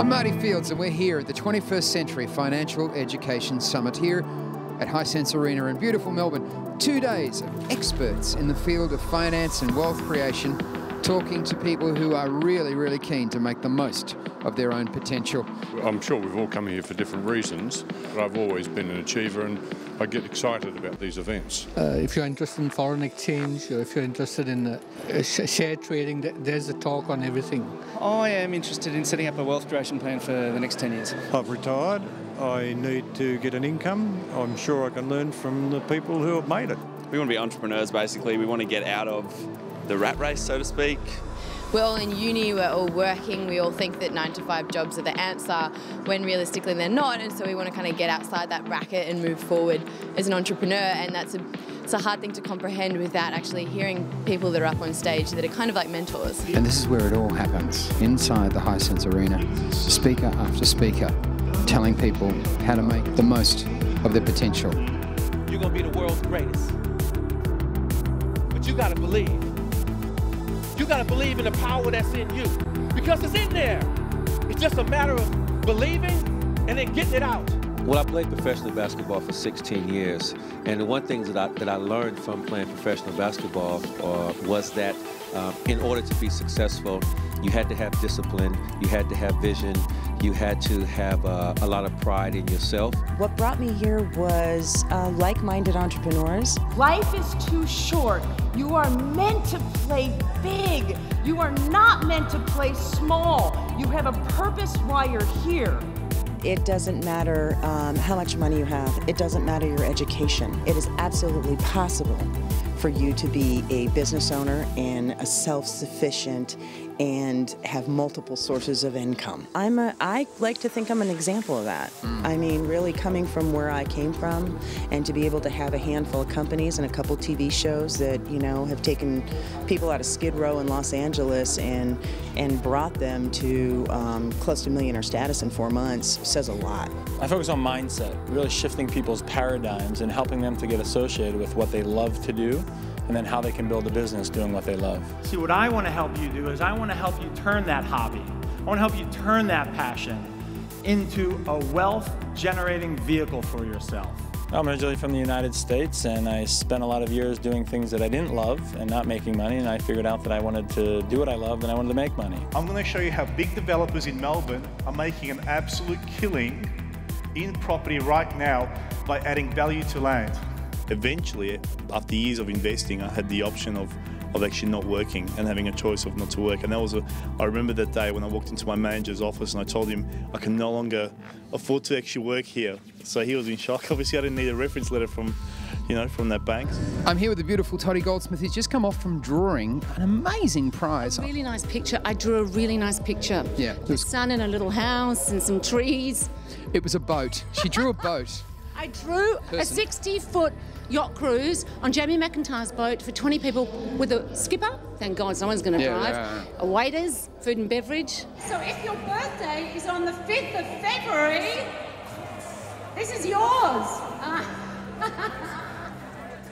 I'm Marty Fields, and we're here at the 21st Century Financial Education Summit here at Hisense Arena in beautiful Melbourne. 2 days of experts in the field of finance and wealth creation, talking to people who are really, really keen to make the most of their own potential. I'm sure we've all come here for different reasons, but I've always been an achiever and I get excited about these events. If you're interested in foreign exchange, or if you're interested in share trading, there's a talk on everything. I am interested in setting up a wealth creation plan for the next 10 years. I've retired. I need to get an income. I'm sure I can learn from the people who have made it. We want to be entrepreneurs, basically. We want to get out of the rat race, so to speak. We're all in uni, we're all working, we all think that 9-to-5 jobs are the answer when realistically they're not, and so we want to kind of get outside that bracket and move forward as an entrepreneur, and it's a hard thing to comprehend without actually hearing people that are up on stage that are kind of like mentors. And this is where it all happens, inside the Hisense Arena, speaker after speaker, telling people how to make the most of their potential. You're going to be the world's greatest, but you got to believe. You got to believe in the power that's in you, because it's in there. It's just a matter of believing and then getting it out. Well, I played professional basketball for 16 years, and the one thing that I learned from playing professional basketball was that in order to be successful, you had to have discipline, you had to have vision, you had to have a lot of pride in yourself. What brought me here was like-minded entrepreneurs. Life is too short. You are meant to play big. You are not meant to play small. You have a purpose why you're here. It doesn't matter how much money you have. It doesn't matter your education. It is absolutely possible for you to be a business owner and a self-sufficient and have multiple sources of income. I like to think I'm an example of that. I mean, really coming from where I came from, and to be able to have a handful of companies and a couple TV shows that, you know, have taken people out of Skid Row in Los Angeles and brought them to close to millionaire status in 4 months says a lot. I focus on mindset, really shifting people's paradigms and helping them to get associated with what they love to do, and then how they can build a business doing what they love. See, what I want to help you do is I want to help you turn that hobby, I want to help you turn that passion into a wealth-generating vehicle for yourself. I'm originally from the United States, and I spent a lot of years doing things that I didn't love and not making money, and I figured out that I wanted to do what I loved and I wanted to make money. I'm going to show you how big developers in Melbourne are making an absolute killing in property right now by adding value to land. Eventually, after years of investing, I had the option of actually not working and having a choice of not to work. And that was I remember that day when I walked into my manager's office and I told him I can no longer afford to actually work here. So he was in shock. Obviously, I didn't need a reference letter from that bank. I'm here with the beautiful Toddy Goldsmith, who's just come off from drawing an amazing prize. A really nice picture. I drew a really nice picture. Yeah. The sun in a little house and some trees. It was a boat. She drew a boat. I drew a 60-foot yacht cruise on Jamie McIntyre's boat for 20 people with a skipper. Thank God someone's going to drive. Yeah. Waiters, food and beverage. So if your birthday is on the 5th of February, this is yours.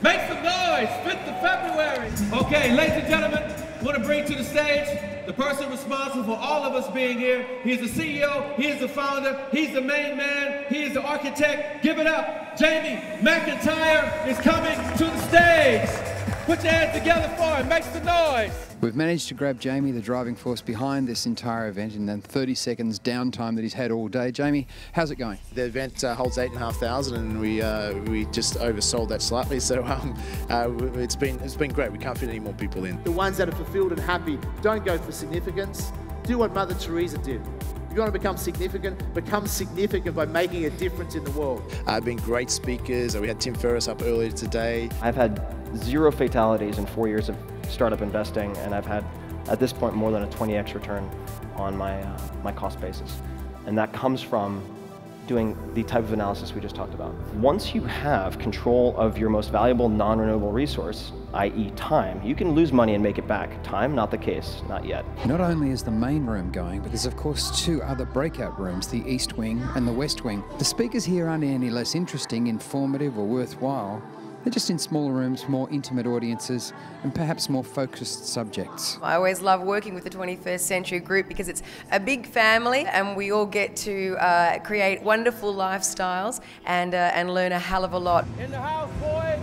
Make some noise, 5th of February. Okay, ladies and gentlemen, I want to bring to the stage the person responsible for all of us being here. He's the CEO, he is the founder, he's the main man, he is the architect. Give it up. Jamie McIntyre is coming to the stage. Put your hands together for him, make some noise. We've managed to grab Jamie, the driving force behind this entire event, in the 30 seconds downtime that he's had all day. Jamie, how's it going? The event holds 8,500 and we just oversold that slightly, so it's been great. We can't fit any more people in. The ones that are fulfilled and happy don't go for significance. Do what Mother Teresa did. If you want to become significant by making a difference in the world. Been great speakers. We had Tim Ferriss up earlier today. I've had 0 fatalities in 4 years of startup investing, and I've had, at this point, more than a 20x return on my cost basis. And that comes from doing the type of analysis we just talked about. Once you have control of your most valuable non-renewable resource, i.e. time, you can lose money and make it back. Time, not the case, not yet. Not only is the main room going, but there's of course 2 other breakout rooms, the East Wing and the West Wing. The speakers here aren't any less interesting, informative or worthwhile They're just in smaller rooms, more intimate audiences, and perhaps more focused subjects. I always love working with the 21st Century Group because it's a big family and we all get to create wonderful lifestyles and learn a hell of a lot. In the house, boy!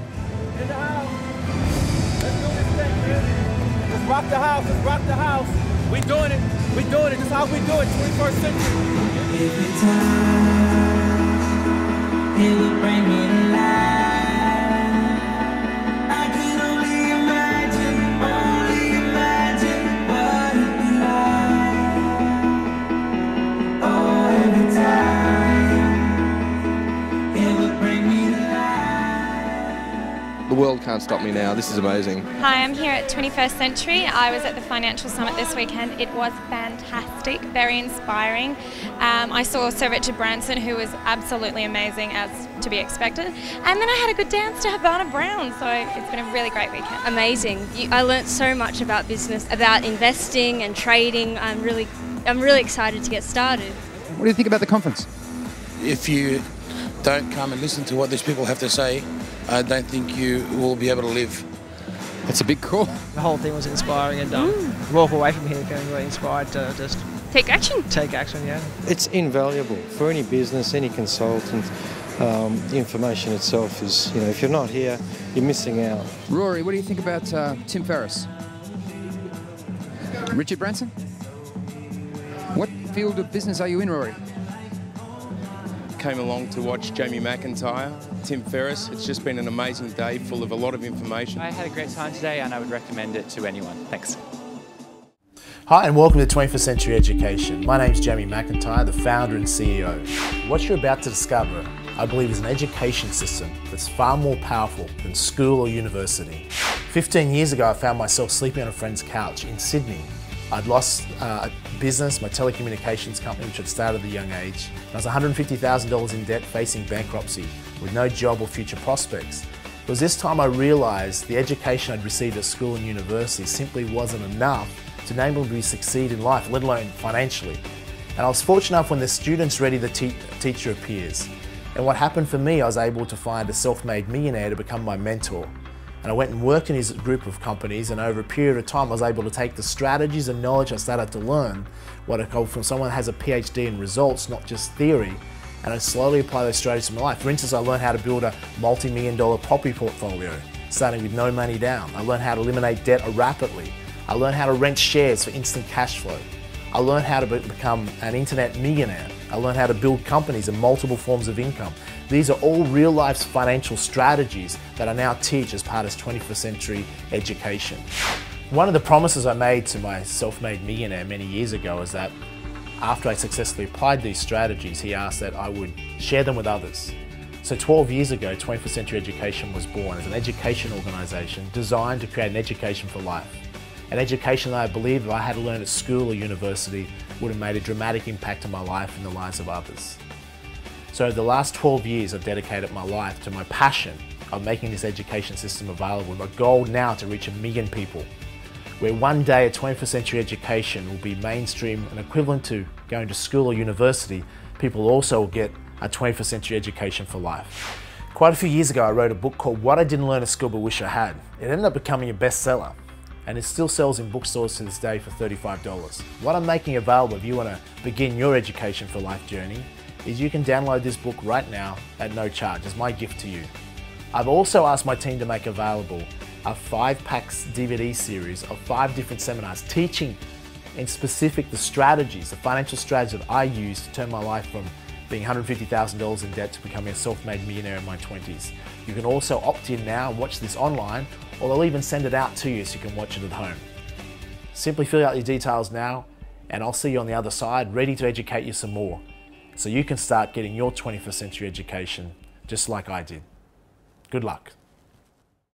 In the house! Let's do this thing, man! Let's rock the house, let's rock the house! We doing it, we doing it, this is how we do it, 21st century! Every time, it will bring me to life. The world can't stop me now. This is amazing. Hi, I'm here at 21st Century. I was at the Financial Summit this weekend. It was fantastic, very inspiring. I saw Sir Richard Branson, who was absolutely amazing, as to be expected. And then I had a good dance to Havana Brown, so it's been a really great weekend. Amazing. I learnt so much about business, about investing and trading. I'm really excited to get started. What do you think about the conference? If you don't come and listen to what these people have to say, I don't think you will be able to live. That's a big call. The whole thing was inspiring and walk away from here feeling really inspired to just take action. Take action, yeah. It's invaluable for any business, any consultant. The information itself is, if you're not here, you're missing out. Rory, what do you think about Tim Ferriss? Richard Branson? What field of business are you in, Rory? Came along to watch Jamie McIntyre, Tim Ferriss. It's just been an amazing day full of a lot of information. I had a great time today and I would recommend it to anyone. Thanks. Hi and welcome to 21st Century Education. My name is Jamie McIntyre, the founder and CEO. What you're about to discover, I believe, is an education system that's far more powerful than school or university. 15 years ago, I found myself sleeping on a friend's couch in Sydney. I'd lost a business, my telecommunications company, which had started at a young age. I was $150,000 in debt, facing bankruptcy, with no job or future prospects. It was this time I realised the education I'd received at school and university simply wasn't enough to enable me to succeed in life, let alone financially. And I was fortunate enough when the student's ready, the teacher appears. And what happened for me, I was able to find a self-made millionaire to become my mentor. And I went and worked in his group of companies, and over a period of time I was able to take the strategies and knowledge I started to learn, what I call from someone that has a PhD in results, not just theory, and I slowly apply those strategies to my life. For instance, I learned how to build a multi-million-dollar property portfolio, starting with no money down. I learned how to eliminate debt rapidly. I learned how to rent shares for instant cash flow. I learned how to become an internet millionaire. I learned how to build companies and multiple forms of income. These are all real-life financial strategies that I now teach as part of 21st Century Education. One of the promises I made to my self-made millionaire many years ago is that after I successfully applied these strategies, he asked that I would share them with others. So 12 years ago, 21st Century Education was born as an education organisation designed to create an education for life. An education that I believe if I had to learn at school or university would have made a dramatic impact on my life and the lives of others. So the last 12 years I've dedicated my life to my passion of making this education system available. My goal now to reach 1 million people, where one day a 21st Century Education will be mainstream and equivalent to going to school or university. People also will get a 21st Century Education for life. Quite a few years ago I wrote a book called What I Didn't Learn at School But Wish I Had. It ended up becoming a bestseller, and it still sells in bookstores to this day for $35. What I'm making available if you want to begin your education for life journey is you can download this book right now at no charge as my gift to you. I've also asked my team to make available a 5-pack DVD series of 5 different seminars teaching in specific the strategies, the financial strategies that I use to turn my life from being $150,000 in debt to becoming a self-made millionaire in my 20s. You can also opt in now and watch this online, or they'll even send it out to you so you can watch it at home. Simply fill out your details now and I'll see you on the other side, ready to educate you some more, so you can start getting your 21st Century Education just like I did. Good luck.